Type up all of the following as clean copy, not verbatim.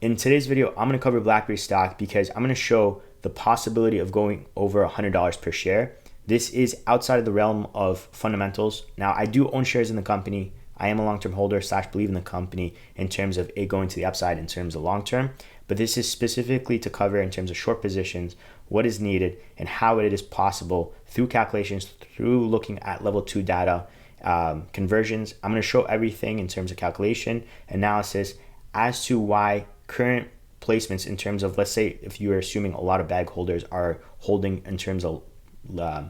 In today's video, I'm going to cover BlackBerry stock because I'm going to show the possibility of going over $100 per share. This is outside of the realm of fundamentals. Now, I do own shares in the company. I am a long-term holder / believe in the company in terms of it going to the upside in terms of long-term. But this is specifically to cover in terms of short positions, what is needed, and how it is possible through calculations, through looking at level 2 data, conversions. I'm going to show everything in terms of calculation, analysis, as to why current placements in terms of, let's say, if you are assuming a lot of bag holders are holding in terms of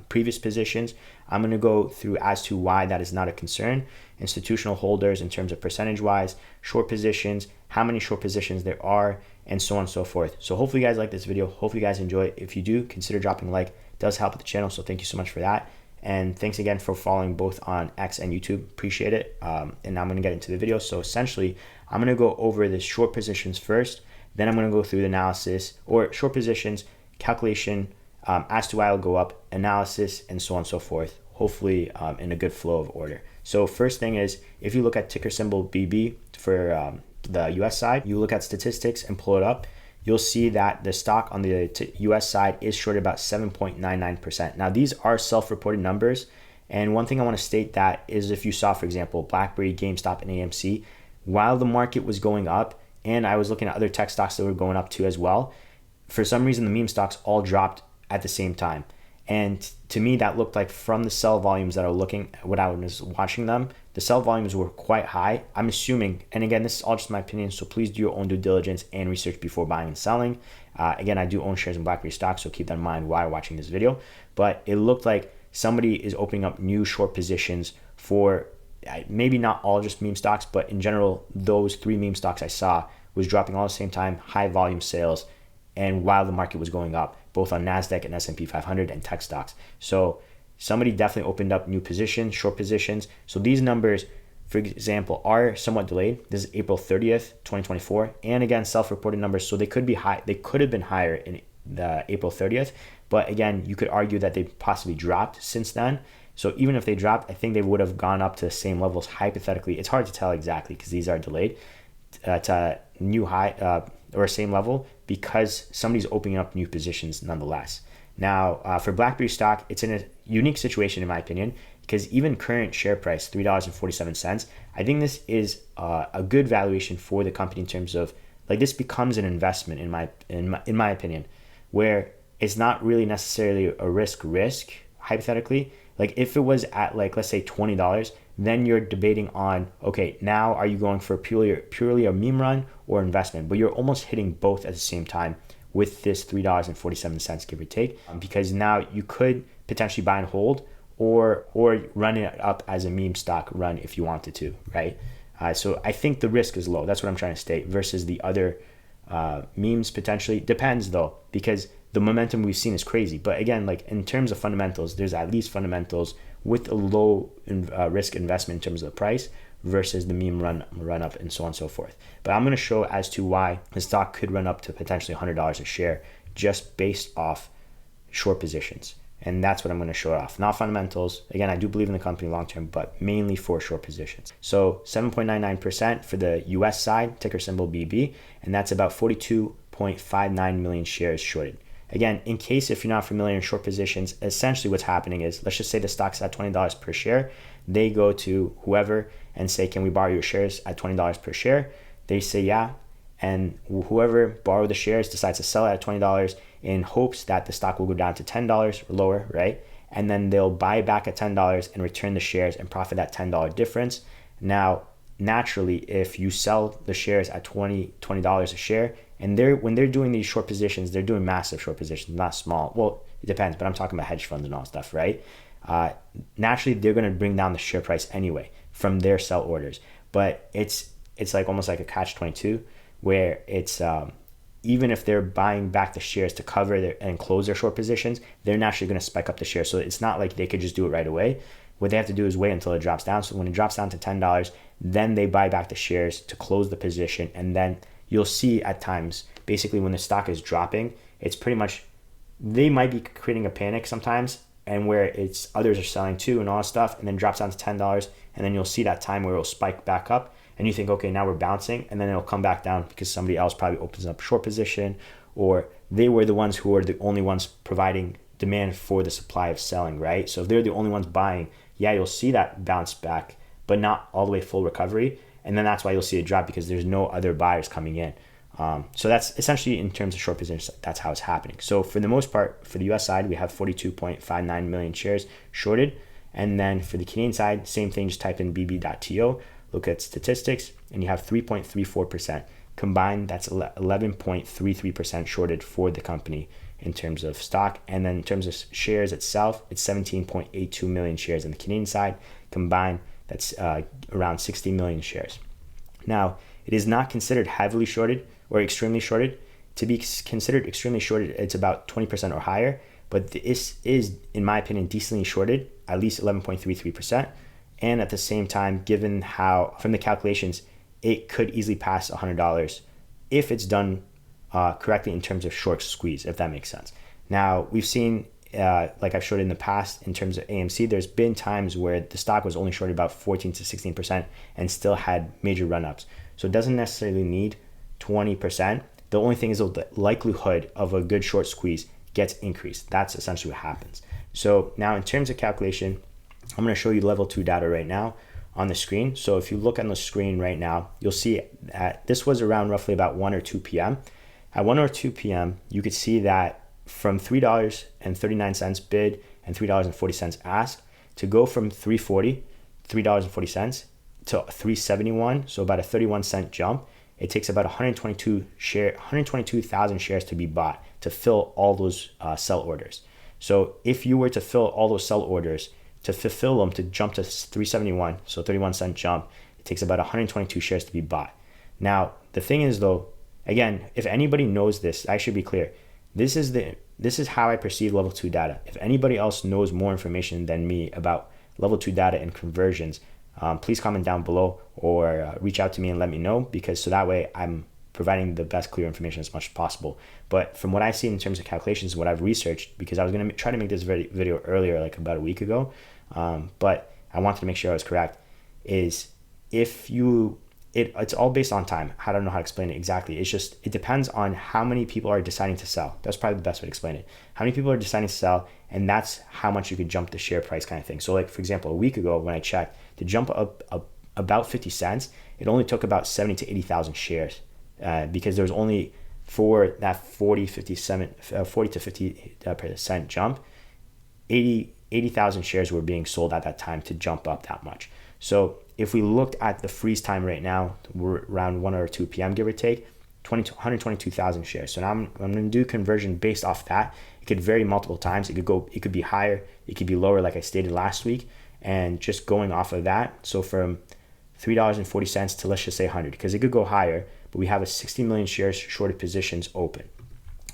previous positions, I'm going to go through as to why that is not a concern. Institutional holders in terms of percentage wise, short positions, how many short positions there are, and so on and so forth. So hopefully you guys like this video. Hopefully you guys enjoy it. If you do, consider dropping a like. It does help with the channel, so thank you so much for that. And thanks again for following both on X and YouTube. Appreciate it. And now I'm going to get into the video. So essentially, I'm going to go over the short positions first. Then I'm going to go through the analysis or short positions, calculation, as to why I'll go up, analysis, and so on and so forth. Hopefully in a good flow of order. So first thing is, if you look at ticker symbol BB for the US side, you look at statistics and pull it up, you'll see that the stock on the US side is shorted about 7.99%. Now, these are self-reported numbers. And one thing I want to state that is, if you saw, for example, BlackBerry, GameStop, and AMC, while the market was going up, and I was looking at other tech stocks that were going up too as well, for some reason, the meme stocks all dropped at the same time. And to me, that looked like from the sell volumes that I was looking at, when I was watching them, the sell volumes were quite high. I'm assuming, and again, this is all just my opinion, so please do your own due diligence and research before buying and selling. Again, I do own shares in BlackBerry stock, so keep that in mind while watching this video. But it looked like somebody is opening up new short positions for maybe not all just meme stocks, but in general, those 3 meme stocks I saw was dropping all at the same time, high volume sales, and while the market was going up, both on NASDAQ and S&P 500 and tech stocks. So somebody definitely opened up new positions, short positions. So these numbers, for example, are somewhat delayed. This is April 30th, 2024. And again, self-reported numbers. So they could be high. They could have been higher in the April 30th. But again, you could argue that they possibly dropped since then. So even if they dropped, I think they would have gone up to the same levels hypothetically. It's hard to tell exactly because these are delayed to new high or same level, because somebody's opening up new positions nonetheless. Now, for BlackBerry stock, it's in a unique situation in my opinion, because even current share price, $3.47, I think this is a good valuation for the company in terms of, like, this becomes an investment in my opinion, where it's not really necessarily a risk hypothetically. Like if it was at, like, let's say $20, then you're debating on, okay, now are you going for purely a meme run or investment? But you're almost hitting both at the same time with this $3.47, give or take, because now you could potentially buy and hold or run it up as a meme stock run if you wanted to, right? So I think the risk is low. That's what I'm trying to state, versus the other memes potentially. Depends though, because the momentum we've seen is crazy. But again, like in terms of fundamentals, there's at least fundamentals with a low risk investment in terms of the price versus the meme run up and so on and so forth. But I'm going to show as to why the stock could run up to potentially $100 a share just based off short positions. And that's what I'm going to show off. Not fundamentals. Again, I do believe in the company long term, but mainly for short positions. So 7.99% for the US side, ticker symbol BB, and that's about 42.59 million shares shorted. Again, in case if you're not familiar in short positions, essentially what's happening is, let's just say the stock's at $20 per share. They go to whoever and say, can we borrow your shares at $20 per share? They say yeah. And whoever borrowed the shares decides to sell it at $20 in hopes that the stock will go down to $10 or lower, right? And then they'll buy back at $10 and return the shares and profit that $10 difference. Now, naturally, if you sell the shares at $20 a share, and when they're doing these short positions, they're doing massive short positions, not small. Well, it depends, but I'm talking about hedge funds and all stuff, right? Naturally, they're going to bring down the share price anyway from their sell orders. But it's like almost like a catch-22, where it's even if they're buying back the shares to cover and close their short positions, they're naturally going to spike up the shares. So it's not like they could just do it right away. What they have to do is wait until it drops down. So when it drops down to $10, then they buy back the shares to close the position. And then you'll see at times, basically when the stock is dropping, it's pretty much, they might be creating a panic sometimes, and where it's others are selling too and all that stuff, and then drops down to $10, and then you'll see that time where it'll spike back up, and you think, okay, now we're bouncing, and then it'll come back down because somebody else probably opens up a short position, or they were the ones who are the only ones providing demand for the supply of selling, right? So if they're the only ones buying, yeah, you'll see that bounce back, but not all the way full recovery. And then that's why you'll see a drop, because there's no other buyers coming in. So that's essentially, in terms of short positions, that's how it's happening. So for the most part, for the US side, we have 42.59 million shares shorted. And then for the Canadian side, same thing, just type in bb.to, look at statistics, and you have 3.34%. Combined, that's 11.33% shorted for the company in terms of stock. And then in terms of shares itself, it's 17.82 million shares on the Canadian side. Combined, that's around 60 million shares. Now, it is not considered heavily shorted or extremely shorted. To be considered extremely shorted, it's about 20% or higher, but this is, in my opinion, decently shorted, at least 11.33%. And at the same time, given how, from the calculations, it could easily pass $100 if it's done correctly in terms of short squeeze, if that makes sense. Now, we've seen, like I've showed in the past, in terms of AMC, there's been times where the stock was only shorted about 14 to 16% and still had major run-ups. So it doesn't necessarily need 20%. The only thing is the likelihood of a good short squeeze gets increased. That's essentially what happens. So now in terms of calculation, I'm going to show you level 2 data right now on the screen. So if you look on the screen right now, you'll see that this was around roughly about 1 or 2 p.m. At 1 or 2 p.m., you could see that from $3.39 bid and $3.40 ask, to go from $3.40 to $3.71, so about a 31-cent jump, it takes about 122,000 shares to be bought to fill all those sell orders. So if you were to fill all those sell orders, to fulfill them, to jump to 371, so 31-cent jump, it takes about 122 shares to be bought. Now, the thing is though, again, if anybody knows this, I should be clear. This is how I perceive level 2 data. If anybody else knows more information than me about level 2 data and conversions, please comment down below or reach out to me and let me know, because so that way I'm providing the best clear information as much as possible. But from what I see in terms of calculations, what I've researched, because I was going to try to make this video earlier, like about a week ago, but I wanted to make sure I was correct, is if you, it's all based on time. I don't know how to explain it exactly. It's just, it depends on how many people are deciding to sell. That's probably the best way to explain it. How many people are deciding to sell, and that's how much you could jump the share price kind of thing. So like, for example, a week ago when I checked, to jump up about 50 cents, it only took about 70 to 80,000 shares because there was only, for that 40 to 50% jump, 80,000 shares were being sold at that time to jump up that much. So if we looked at the freeze time right now, we're around 1 or 2 p.m. give or take, 122,000 shares. So now I'm going to do conversion based off that. It could vary multiple times. It could be higher, it could be lower, like I stated last week. And just going off of that, so from $3.40 to, let's just say 100, because it could go higher, but we have a 60 million shares shorted positions open.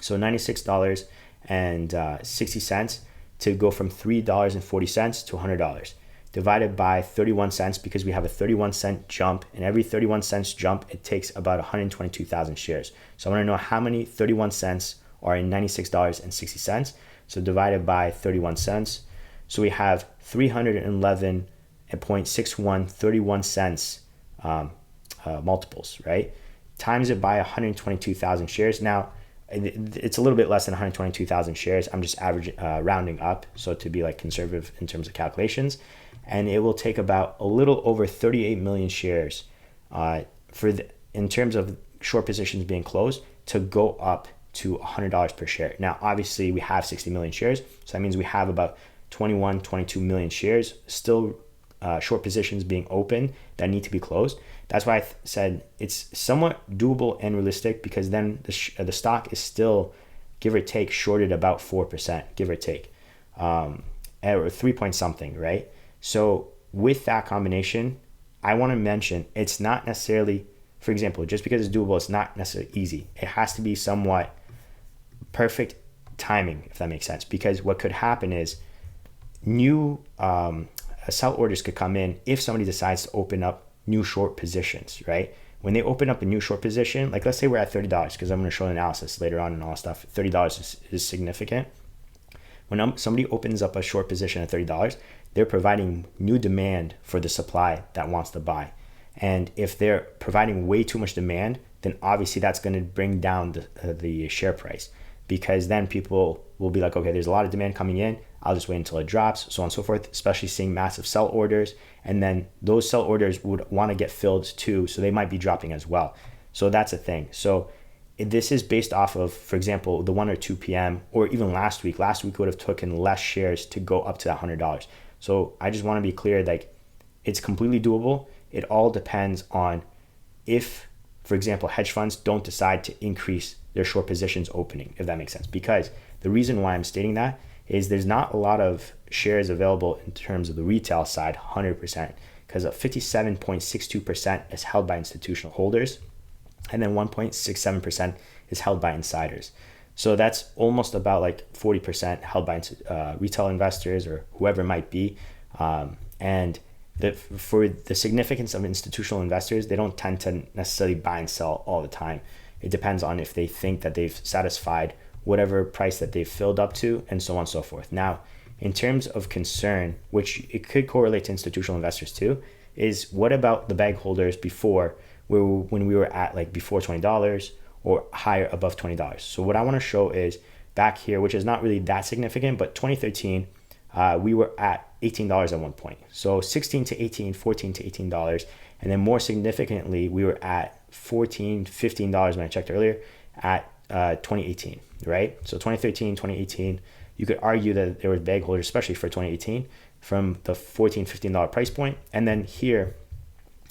So $96.60 to go from $3.40 to $100, divided by 31 cents, because we have a 31-cent jump, and every 31 cents jump, it takes about 122,000 shares. So I want to know how many 31 cents are in $96.60. So divided by 31 cents. So we have 311.61 31 cents multiples, right? Times it by 122,000 shares. Now, it's a little bit less than 122,000 shares. I'm just rounding up, so to be like conservative in terms of calculations. And it will take about a little over 38 million shares in terms of short positions being closed to go up to $100 per share. Now, obviously, we have 60 million shares, so that means we have about 22 million shares still short positions being open that need to be closed. That's why I said it's somewhat doable and realistic, because then the stock is still, give or take, shorted about 4%, give or take, or 3 point something, right? So with that combination, I want to mention it's not necessarily, for example, just because it's doable, it's not necessarily easy. It has to be somewhat perfect timing, if that makes sense, because what could happen is new sell orders could come in if somebody decides to open up new short positions, right? When they open up a new short position, like let's say we're at $30, because I'm going to show an analysis later on and all stuff. $30 is significant. When somebody opens up a short position at $30, they're providing new demand for the supply that wants to buy. And if they're providing way too much demand, then obviously that's going to bring down the share price, because then people will be like, okay, there's a lot of demand coming in, I'll just wait until it drops, so on and so forth, especially seeing massive sell orders. And then those sell orders would want to get filled too, so they might be dropping as well. So that's a thing. So this is based off of, for example, the 1 or 2 p.m. or even last week. Last week would have taken less shares to go up to that $100. So I just want to be clear, like, it's completely doable. It all depends on if, for example, hedge funds don't decide to increase their short positions opening, if that makes sense. Because the reason why I'm stating that is there's not a lot of shares available in terms of the retail side, 100%, because 57.62% is held by institutional holders, and then 1.67% is held by insiders. So that's almost about like 40% held by retail investors or whoever it might be. And for the significance of institutional investors, they don't tend to necessarily buy and sell all the time. It depends on if they think that they've satisfied whatever price that they've filled up to, and so on and so forth. Now, in terms of concern, which it could correlate to institutional investors too, is what about the bag holders before, when we were at like before $20 or higher above $20? So what I want to show is back here, which is not really that significant, but 2013, we were at $18 at one point. So 16 to 18, 14 to $18. And then more significantly, we were at $14, $15 when I checked earlier at 2018, right? So 2013, 2018, you could argue that there were bag holders, especially for 2018, from the $14, $15 price point. And then here,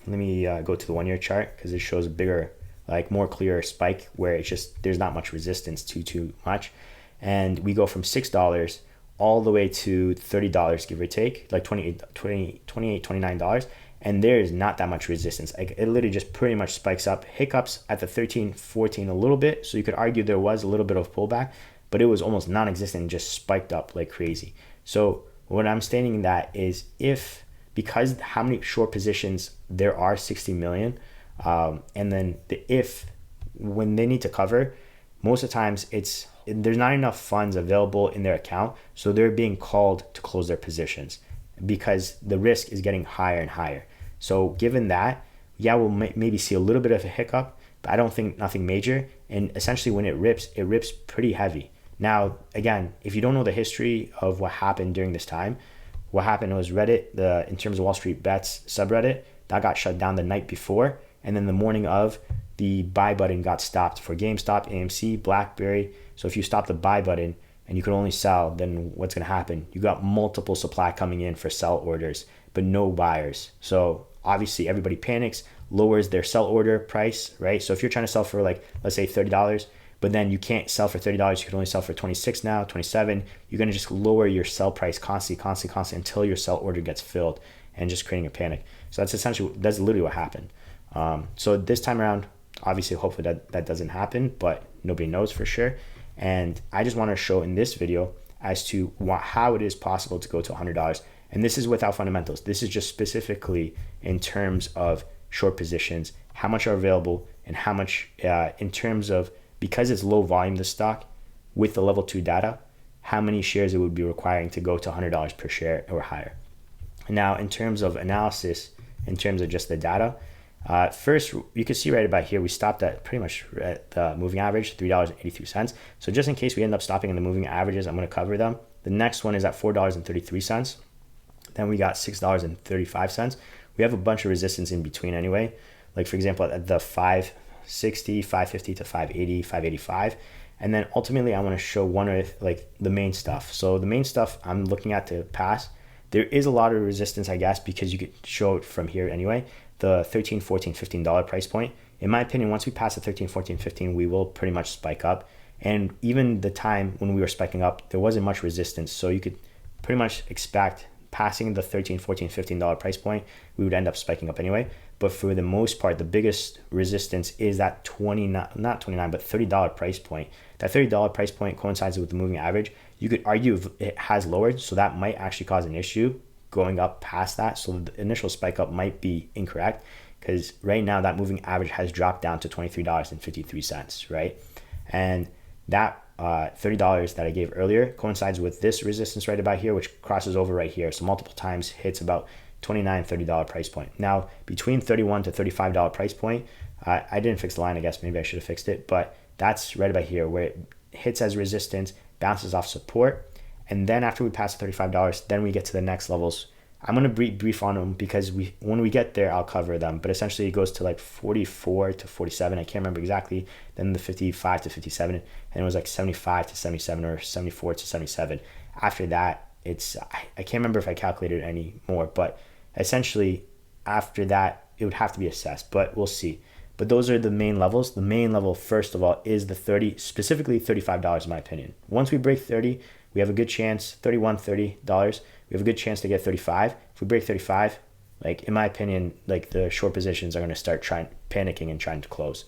let me go to the 1 year chart, because it shows a bigger, like more clear spike where it's just, there's not much resistance to too much. And we go from $6 all the way to $30, give or take, like $28, $29. And there is not that much resistance. Like, it literally just pretty much spikes up, hiccups at the 13, 14 a little bit. So you could argue there was a little bit of pullback, but it was almost non-existent and just spiked up like crazy. So what I'm stating that is, because how many short positions there are, 60 million, and then when they need to cover, most of the times there's not enough funds available in their account, so they're being called to close their positions because the risk is getting higher and higher. So given that, yeah, we'll maybe see a little bit of a hiccup, but I don't think nothing major. And essentially when it rips pretty heavy. Now, again, if you don't know the history of what happened during this time, what happened was Reddit, in terms of Wall Street Bets subreddit, that got shut down the night before. And then the morning of, the buy button got stopped for GameStop, AMC, BlackBerry. So if you stop the buy button and you can only sell, then what's going to happen? You got multiple supply coming in for sell orders, but no buyers. So obviously everybody panics, lowers their sell order price, right? So if you're trying to sell for, like, let's say $30, but then you can't sell for $30, you can only sell for 26 now, 27, you're going to just lower your sell price constantly until your sell order gets filled, and just creating a panic. So that's literally what happened. So this time around, obviously, hopefully that doesn't happen, but nobody knows for sure. And I just want to show in this video as to how it is possible to go to $100. And this is without fundamentals. This is just specifically in terms of short positions, how much are available, and how much in terms of, because it's low volume, the stock, with the level 2 data, how many shares it would be requiring to go to $100 per share or higher. Now, in terms of analysis, in terms of just the data, first, you can see right about here, we stopped at pretty much at the moving average, $3.83. So just in case we end up stopping in the moving averages, I'm going to cover them. The next one is at $4.33. Then we got $6.35. We have a bunch of resistance in between anyway. Like, for example, at the 560, 550 to 580, 585. And then ultimately, I want to show one of like the main stuff. So the main stuff I'm looking at to pass, there is a lot of resistance, I guess, because you could show it from here anyway. The $13, $14, $15 price point. In my opinion, once we pass the 13, 14, 15, we will pretty much spike up. And even the time when we were spiking up, there wasn't much resistance. So you could pretty much expect passing the 13, 14, $15 price point, we would end up spiking up anyway. But for the most part, the biggest resistance is that not 29, but $30 price point. That $30 price point coincides with the moving average. You could argue it has lowered, so that might actually cause an issue going up past that. So the initial spike up might be incorrect, because right now that moving average has dropped down to $23.53, right? And that $30 that I gave earlier coincides with this resistance right about here, which crosses over right here. So multiple times hits about $29, $30 price point. Now, between $31 to $35 price point, I didn't fix the line, I guess. Maybe I should have fixed it, but that's right about here where it hits as resistance, bounces off support, and then after we pass the $35, then we get to the next levels. I'm going to brief on them because when we get there, I'll cover them. But essentially, it goes to like 44 to 47. I can't remember exactly. Then the 55 to 57. And it was like 75 to 77 or 74 to 77. After that, I can't remember if I calculated any more. But essentially, after that, it would have to be assessed. But we'll see. But those are the main levels. The main level, first of all, is the 30, specifically $35 in my opinion. Once we break 30, we have a good chance, $31, $30, we have a good chance to get 35. If we break 35, like in my opinion, like the short positions are going to start panicking and trying to close,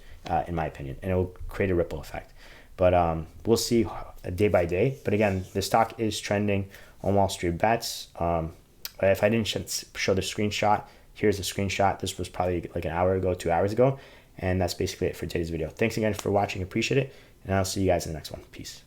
in my opinion, and it will create a ripple effect. But we'll see day by day. But again, the stock is trending on Wall Street bets. If I didn't show the screenshot, here's the screenshot. This was probably like an hour ago, 2 hours ago. And that's basically it for today's video. Thanks again for watching. Appreciate it. And I'll see you guys in the next one. Peace.